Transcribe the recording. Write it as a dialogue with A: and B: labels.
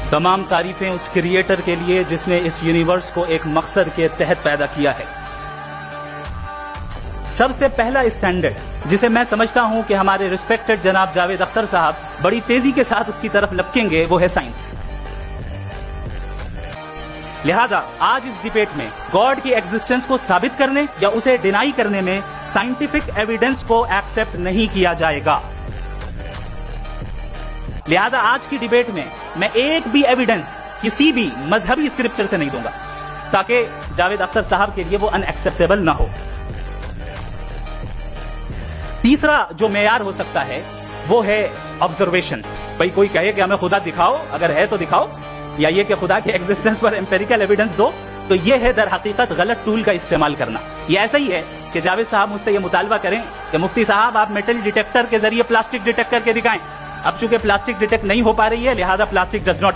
A: تمام تعریفیں اس کریٹر کے لیے جس نے اس یونیورس کو ایک مقصد کے تحت پیدا کیا ہے۔ سب سے پہلا اسٹینڈرڈ جسے میں سمجھتا ہوں کہ ہمارے ریسپیکٹڈ جناب جاوید اختر صاحب بڑی تیزی کے ساتھ اس کی طرف لپکیں گے، وہ ہے سائنس۔ لہذا آج اس ڈیبیٹ میں گاڈ کی ایگزسٹنس کو ثابت کرنے یا اسے ڈینائی کرنے میں سائنٹیفک ایویڈنس کو ایکسپٹ نہیں کیا جائے گا۔ لہذا آج کی ڈیبیٹ میں ایک بھی ایویڈنس کسی بھی مذہبی اسکرپچر سے نہیں دوں گا تاکہ جاوید اختر صاحب کے لیے وہ ان ایکسپٹیبل نہ ہو۔ تیسرا جو معیار ہو سکتا ہے وہ ہے آبزرویشن۔ بھائی کوئی کہے کہ ہمیں خدا دکھاؤ، اگر ہے تو دکھاؤ، یا یہ کہ خدا کے ایگزسٹنس پر امپیریکل ایویڈنس دو، تو یہ ہے در حقیقت غلط ٹول کا استعمال کرنا۔ یہ ایسا ہی ہے کہ جاوید صاحب مجھ سے یہ مطالبہ کریں کہ مفتی صاحب آپ میٹل ڈیٹیکٹر کے ذریعے پلاسٹک ڈیٹیکٹ کر کے دکھائیں۔ اب چونکہ پلاسٹک ڈیٹیکٹ نہیں ہو پا رہی ہے، لہذا پلاسٹک ڈز ناٹ